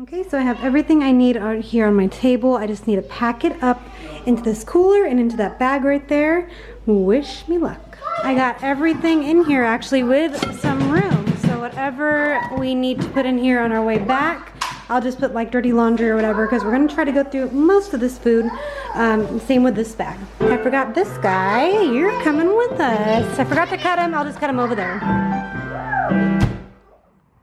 Okay, so I have everything I need out here on my table. I just need to pack it up into this cooler and into that bag right there. Wish me luck. I got everything in here actually with some room. So whatever we need to put in here on our way back, I'll just put like dirty laundry or whatever because we're gonna try to go through most of this food. Same with this bag. I forgot this guy. You're coming with us. I forgot to cut him. I'll just cut him over there.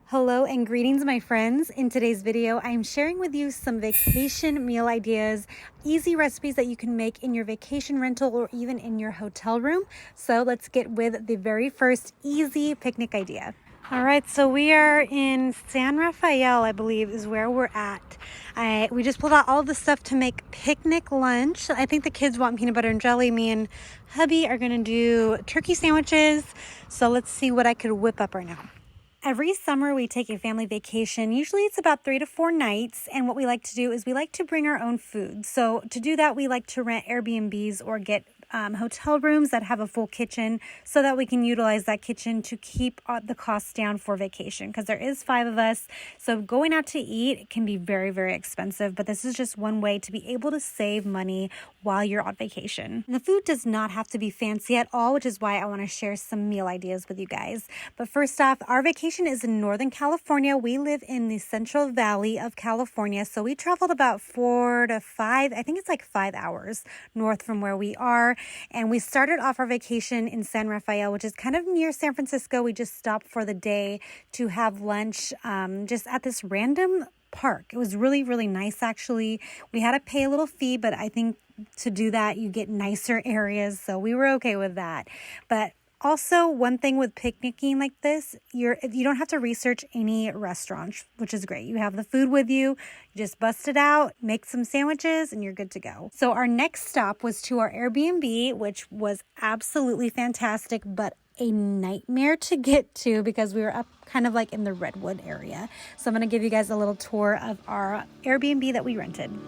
Hello and greetings, my friends. In today's video, I'm sharing with you some vacation meal ideas, easy recipes that you can make in your vacation rental or even in your hotel room. So let's get with the very first easy picnic idea. All right, so we are in San Rafael, I believe is where we're at. We just pulled out all the stuff to make picnic lunch. I think the kids want peanut butter and jelly. Me and hubby are gonna do turkey sandwiches. So let's see what I could whip up right now. Every summer we take a family vacation. Usually it's about 3 to 4 nights. And what we like to do is we like to bring our own food. So to do that, we like to rent Airbnbs or get hotel rooms that have a full kitchen so that we can utilize that kitchen to keep the costs down for vacation because there is 5 of us. So going out to eat can be very, very expensive, but this is just one way to be able to save money while you're on vacation. And the food does not have to be fancy at all, which is why I want to share some meal ideas with you guys. But first off, our vacation is in Northern California. We live in the Central Valley of California. So we traveled about 4 to 5, I think it's like 5 hours north from where we are. And we started off our vacation in San Rafael, which is kind of near San Francisco. We just stopped for the day to have lunch just at this random park. It was really, really nice, actually. We had to pay a little fee, but I think to do that, you get nicer areas. So we were okay with that. But also, one thing with picnicking like this, you don't have to research any restaurants, which is great. You have the food with you, you just bust it out, make some sandwiches, and you're good to go. So our next stop was to our Airbnb, which was absolutely fantastic, but a nightmare to get to because we were up kind of like in the Redwood area. So I'm going to give you guys a little tour of our Airbnb that we rented.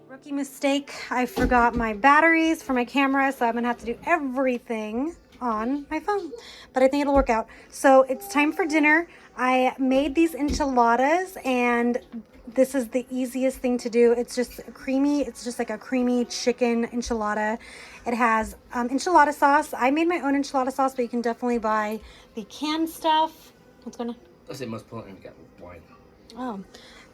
Rookie mistake, I forgot my batteries for my camera, so I'm gonna have to do everything on my phone, but I think it'll work out. So it's time for dinner. I made these enchiladas and this is the easiest thing to do. It's just creamy. It's just like a creamy chicken enchilada. It has enchilada sauce. I made my own enchilada sauce, but you can definitely buy the canned stuff. What's going on? I said most important to get wine. Oh,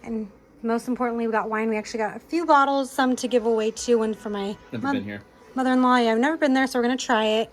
and most importantly, we got wine. We actually got a few bottles, some to give away too, and for my Never been here. mother-in-law. Yeah, I've never been there, so we're gonna try it.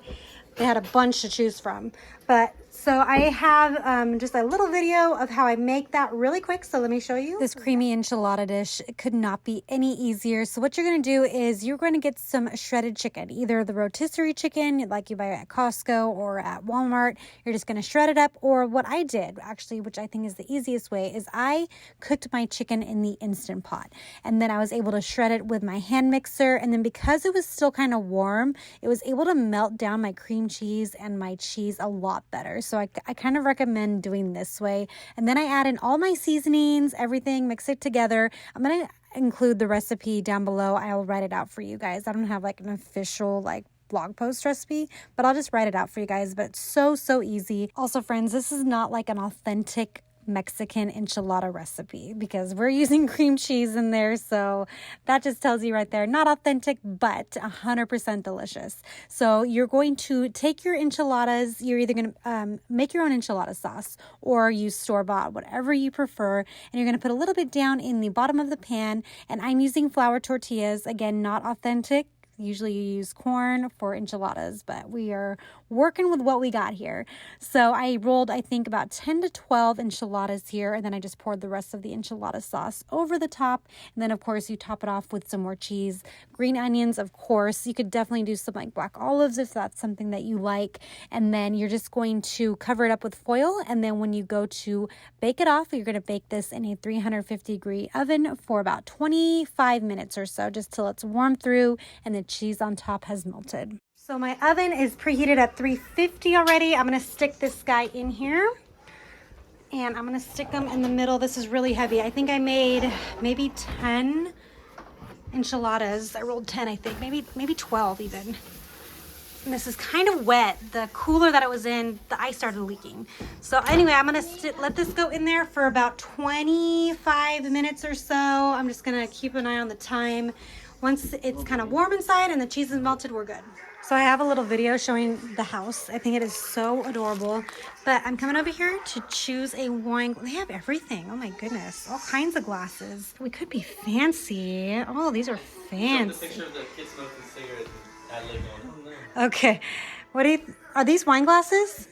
They had a bunch to choose from. But so I have just a little video of how I make that really quick. So let me show you. This creamy enchilada dish could not be any easier. So what you're going to do is you're going to get some shredded chicken, either the rotisserie chicken like you buy at Costco or at Walmart. You're just going to shred it up. Or what I did actually, which I think is the easiest way, is I cooked my chicken in the Instant Pot. And then I was able to shred it with my hand mixer. And then because it was still kind of warm, it was able to melt down my cream cheese and my cheese a lot better. So I kind of recommend doing this way. And then I add in all my seasonings, everything, mix it together. I'm going to include the recipe down below. I'll write it out for you guys. I don't have like an official like blog post recipe, but I'll just write it out for you guys. But it's so easy. Also, friends, this is not like an authentic Mexican enchilada recipe because we're using cream cheese in there. So that just tells you right there, not authentic, but 100% delicious. So you're going to take your enchiladas. You're either going to make your own enchilada sauce or use store-bought, whatever you prefer. And you're going to put a little bit down in the bottom of the pan. And I'm using flour tortillas. Again, not authentic. Usually you use corn for enchiladas, but we are working with what we got here. So I rolled, I think, about 10 to 12 enchiladas here, and then I just poured the rest of the enchilada sauce over the top. And then, of course, you top it off with some more cheese, green onions, of course. You could definitely do some like black olives if that's something that you like. And then you're just going to cover it up with foil. And then when you go to bake it off, you're going to bake this in a 350-degree oven for about 25 minutes or so, just till it's warm through and the cheese on top has melted. So my oven is preheated at 350 already. I'm going to stick this guy in here and I'm going to stick them in the middle. This is really heavy. I think I made maybe 10 enchiladas. I rolled 10, I think, maybe 12 even. And this is kind of wet. The cooler that it was in, the ice started leaking. So anyway, I'm going to let this go in there for about 25 minutes or so. I'm just going to keep an eye on the time. Once it's kind of warm inside and the cheese is melted, we're good. So I have a little video showing the house. I think it is so adorable. But I'm coming over here to choose a wine. They have everything. Oh my goodness. All kinds of glasses. We could be fancy. Oh, these are fancy. The picture of the kid smoking cigarettes and add label on it. Okay. Are these wine glasses?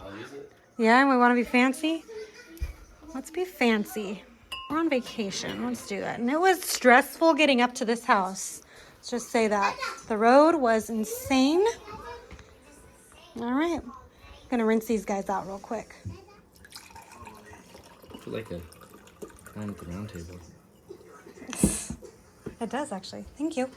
I'll use it. Yeah, and we want to be fancy? Let's be fancy. We're on vacation. Let's do that. And it was stressful getting up to this house. Let's just say that. The road was insane. All right. I'm going to rinse these guys out real quick. I feel like a man at the round table. It does, actually. Thank you.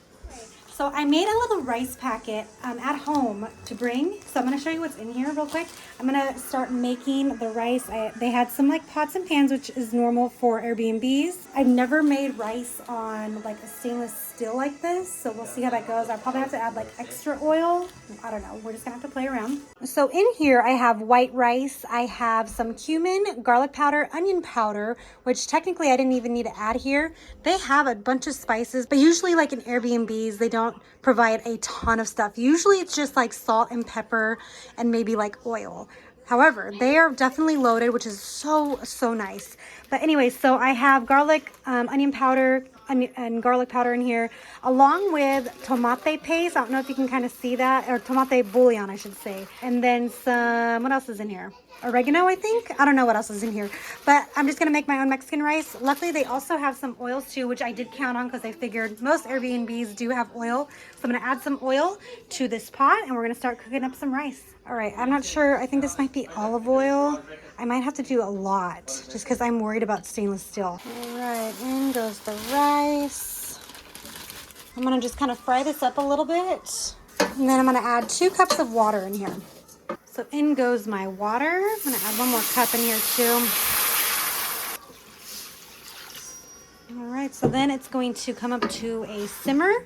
So I made a little rice packet at home to bring. So I'm going to show you what's in here real quick. I'm going to start making the rice. They had some like pots and pans, which is normal for Airbnbs. I've never made rice on like a stainless steel like this. So we'll see how that goes. I'll probably have to add like extra oil. I don't know. We're just going to have to play around. So in here I have white rice. I have some cumin, garlic powder, onion powder, which technically I didn't even need to add here. They have a bunch of spices, but usually like in Airbnbs, they don't provide a ton of stuff. Usually it's just like salt and pepper and maybe like oil. However, they are definitely loaded, which is so nice. But anyway, so I have garlic, onion powder, and garlic powder in here, along with tomate paste. I don't know if you can kind of see that, or tomate bouillon, I should say. And then some, what else is in here? Oregano, I think. I don't know what else is in here, but I'm just gonna make my own Mexican rice. Luckily, they also have some oils too, which I did count on because I figured most Airbnbs do have oil. So I'm gonna add some oil to this pot and we're gonna start cooking up some rice. All right, I'm not sure. I think this might be olive oil. I might have to do a lot just because I'm worried about stainless steel. All right, in goes the rice. I'm gonna just kind of fry this up a little bit. And then I'm gonna add 2 cups of water in here. So in goes my water. I'm gonna add 1 more cup in here too. All right, so then it's going to come up to a simmer,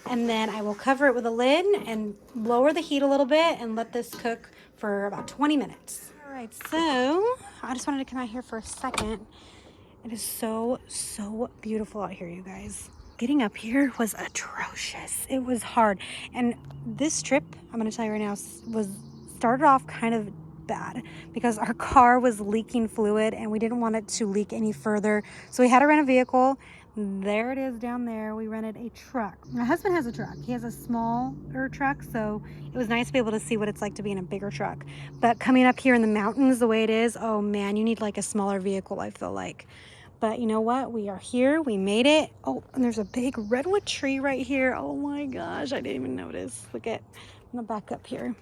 and then I will cover it with a lid and lower the heat a little bit and let this cook for about 20 minutes. All right, so I just wanted to come out here for a second. It is so beautiful out here, you guys. Getting up here was atrocious. It was hard. And this trip, I'm gonna tell you right now, started off kind of bad because our car was leaking fluid and we didn't want it to leak any further. So we had to rent a vehicle. There it is down there. We rented a truck. My husband has a truck. He has a smaller truck, so it was nice to be able to see what it's like to be in a bigger truck. But coming up here in the mountains the way it is, oh man, you need like a smaller vehicle, I feel like. But you know what? We are here. We made it. Oh, and there's a big redwood tree right here. Oh my gosh, I didn't even notice. Look at, I'm gonna back up here.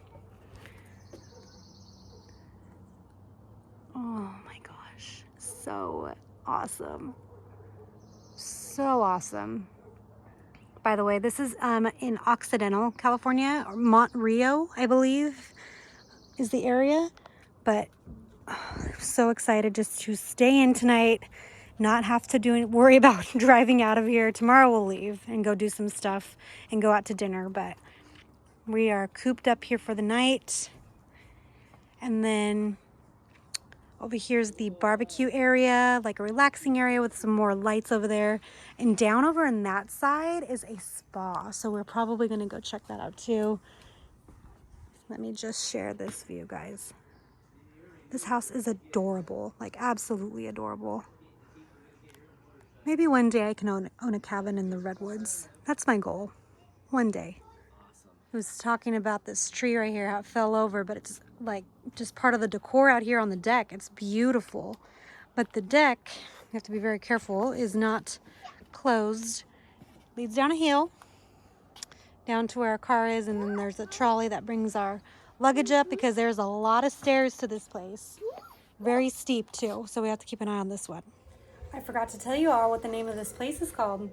Oh my gosh, so awesome. So awesome. By the way, this is in Occidental, California, or Mont Rio, I believe, is the area. But I'm so excited just to stay in tonight, not have to worry about driving out of here. Tomorrow we'll leave and go do some stuff and go out to dinner. But we are cooped up here for the night. And then over here's the barbecue area, like a relaxing area with some more lights over there. And down over on that side is a spa. So we're probably gonna go check that out too. Let me just share this view, guys. This house is adorable, like absolutely adorable. Maybe one day I can own a cabin in the redwoods. That's my goal, one day. He was talking about this tree right here, how it fell over, but it's like just part of the decor out here on the deck. It's beautiful. But the deck, you have to be very careful, is not closed. Leads down a hill, down to where our car is, and then there's a trolley that brings our luggage up because there's a lot of stairs to this place. Very steep too, so we have to keep an eye on this one. I forgot to tell you all what the name of this place is called.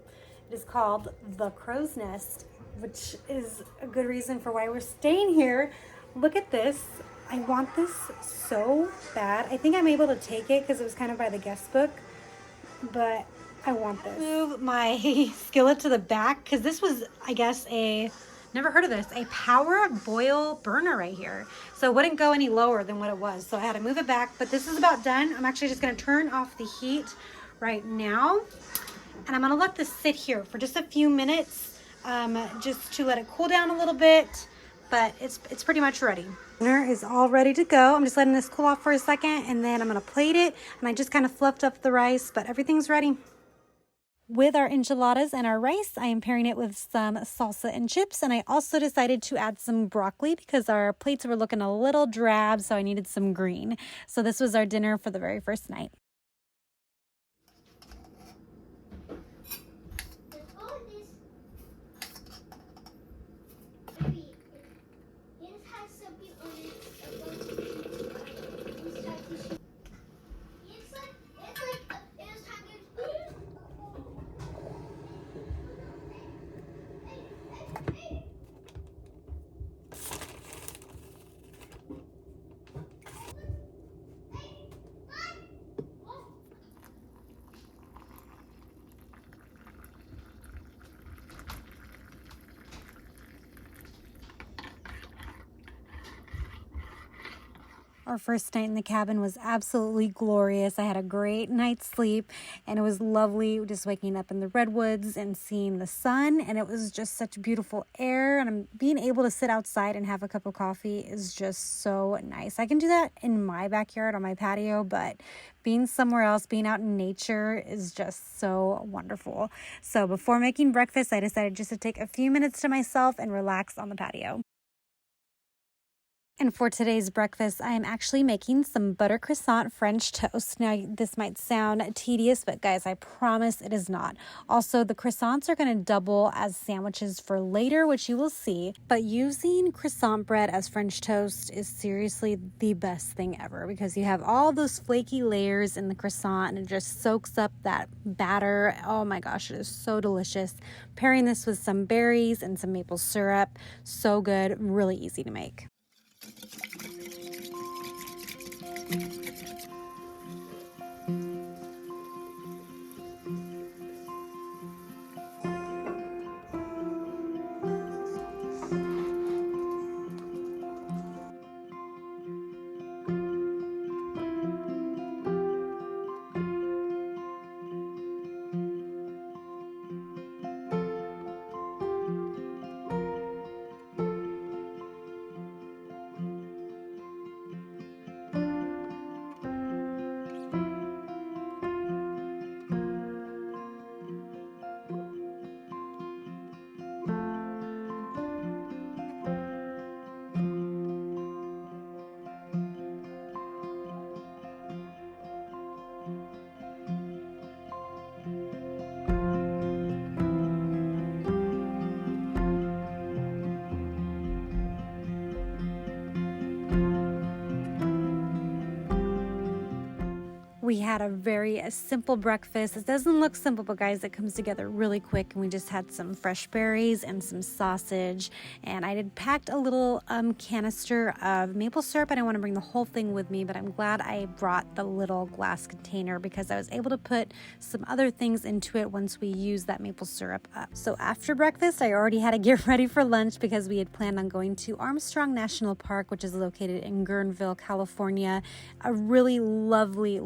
It is called the Crow's Nest, which is a good reason for why we're staying here. Look at this. I want this so bad. I think I'm able to take it because it was kind of by the guest book, but I want this. Move my skillet to the back because this was, I guess, never heard of this, a power boil burner right here. So it wouldn't go any lower than what it was. So I had to move it back, but this is about done. I'm actually just gonna turn off the heat right now. And I'm gonna let this sit here for just a few minutes, just to let it cool down a little bit, but it's pretty much ready. Dinner is all ready to go. I'm just letting this cool off for a second, and then I'm gonna plate it, and I just kind of fluffed up the rice, but everything's ready. With our enchiladas and our rice, I am pairing it with some salsa and chips, and I also decided to add some broccoli because our plates were looking a little drab, so I needed some green. So this was our dinner for the very first night. Our first night in the cabin was absolutely glorious. I had a great night's sleep and it was lovely just waking up in the redwoods and seeing the sun, and it was just such beautiful air, and being able to sit outside and have a cup of coffee is just so nice. I can do that in my backyard on my patio, but being somewhere else, being out in nature is just so wonderful. So before making breakfast, I decided just to take a few minutes to myself and relax on the patio. And for today's breakfast, I am actually making some butter croissant French toast. Now, this might sound tedious, but guys, I promise it is not. Also, the croissants are going to double as sandwiches for later, which you will see. But using croissant bread as French toast is seriously the best thing ever because you have all those flaky layers in the croissant and it just soaks up that batter. Oh my gosh, it is so delicious. Pairing this with some berries and some maple syrup, so good, really easy to make. We had a very simple breakfast. It doesn't look simple, but guys, it comes together really quick. And we just had some fresh berries and some sausage. And I had packed a little canister of maple syrup. I didn't want to bring the whole thing with me, but I'm glad I brought the little glass container because I was able to put some other things into it once we used that maple syrup up. So after breakfast, I already had to get ready for lunch because we had planned on going to Armstrong National Park, which is located in Guerneville, California. A really lovely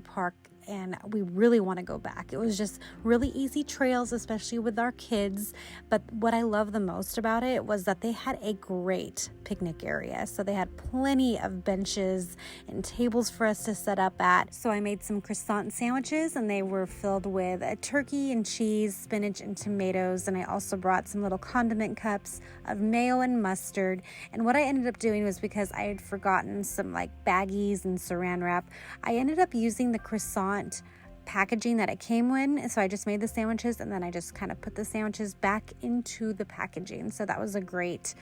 park, and we really want to go back. It was just really easy trails, especially with our kids. But what I love the most about it was that they had a great picnic area. So they had plenty of benches and tables for us to set up at. So I made some croissant sandwiches, and they were filled with turkey and cheese, spinach and tomatoes. And I also brought some little condiment cups of mayo and mustard. And what I ended up doing was, because I had forgotten some like baggies and saran wrap, I ended up using the croissant packaging that it came in. So I just made the sandwiches, and then I just kind of put the sandwiches back into the packaging. So that was a great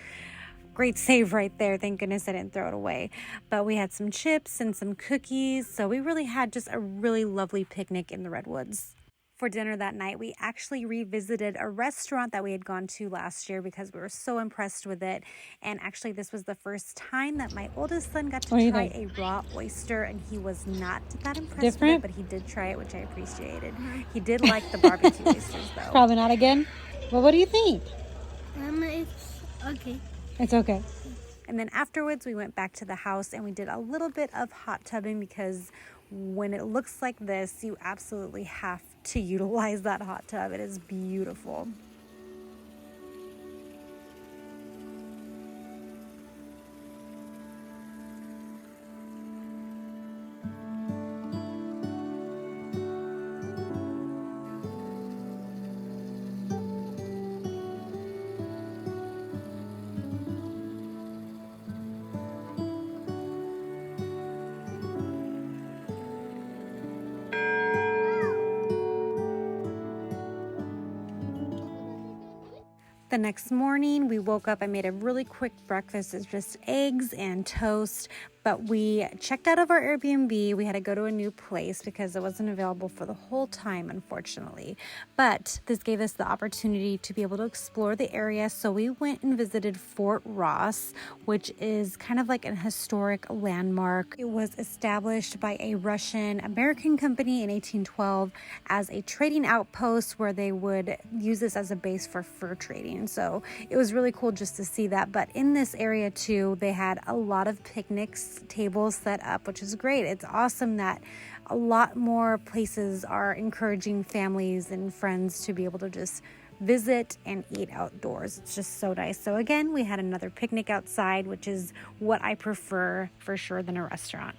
save right there. Thank goodness I didn't throw it away. But we had some chips and some cookies. So we really had just a really lovely picnic in the Redwoods. For dinner that night, we actually revisited a restaurant that we had gone to last year because we were so impressed with it. And actually, this was the first time that my oldest son got to try a raw oyster, and he was not that impressed with it, but he did try it, which I appreciated. He did like the barbecue oysters, though. Probably not again. Well, what do you think? It's okay. It's okay. And then afterwards, we went back to the house and we did a little bit of hot tubbing because when it looks like this, you absolutely have to utilize that hot tub. It is beautiful. The next morning, we woke up. I made a really quick breakfast. It's just eggs and toast. But we checked out of our Airbnb. We had to go to a new place because it wasn't available for the whole time, unfortunately. But this gave us the opportunity to be able to explore the area. So we went and visited Fort Ross, which is kind of like an historic landmark. It was established by a Russian-American company in 1812 as a trading outpost where they would use this as a base for fur trading. So it was really cool just to see that. But in this area too, they had a lot of picnics tables set up, which is great. It's awesome that a lot more places are encouraging families and friends to be able to just visit and eat outdoors. It's just so nice. So again, we had another picnic outside, which is what I prefer for sure than a restaurant.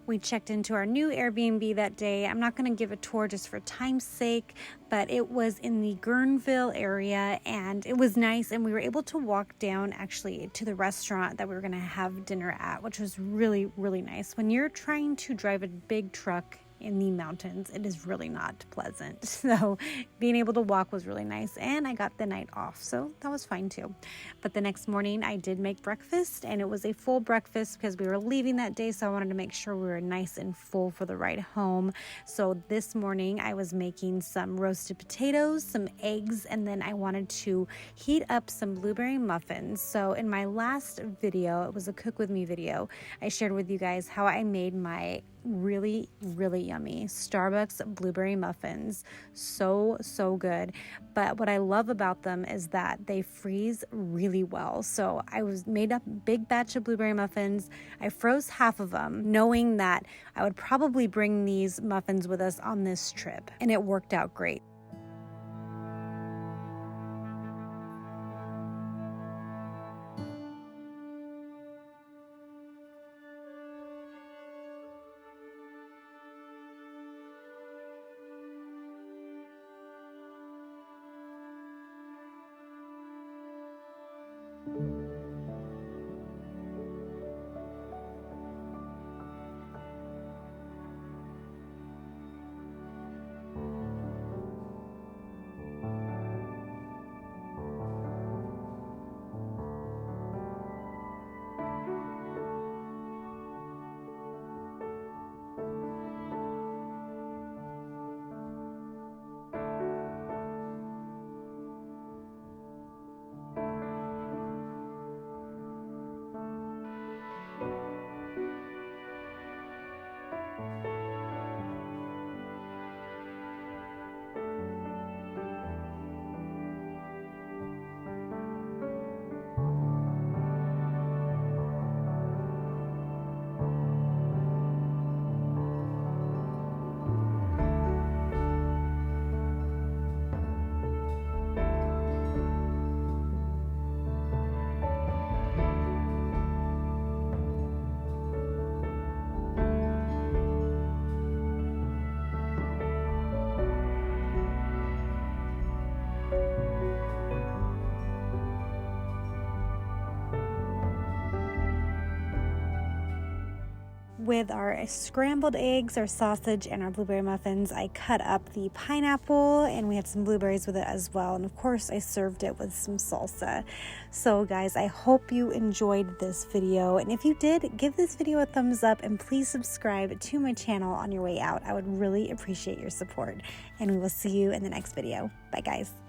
We checked into our new Airbnb that day. I'm not going to give a tour just for time's sake, but it was in the Guerneville area and it was nice. And we were able to walk down actually to the restaurant that we were going to have dinner at, which was really, really nice. When you're trying to drive a big truck in the mountains, it is really not pleasant. So being able to walk was really nice, and I got the night off, so that was fine too. But the next morning I did make breakfast, and it was a full breakfast because we were leaving that day, so I wanted to make sure we were nice and full for the ride home. So this morning I was making some roasted potatoes, some eggs, and then I wanted to heat up some blueberry muffins. So in my last video, it was a cook with me video, I shared with you guys how I made my really yummy Starbucks blueberry muffins. So good. But what I love about them is that they freeze really well. So I made a big batch of blueberry muffins. I froze half of them, knowing that I would probably bring these muffins with us on this trip, and it worked out great. With our scrambled eggs, our sausage, and our blueberry muffins, I cut up the pineapple and we had some blueberries with it as well. And of course, I served it with some salsa. So guys, I hope you enjoyed this video. And if you did, give this video a thumbs up and please subscribe to my channel on your way out. I would really appreciate your support. And we will see you in the next video. Bye guys.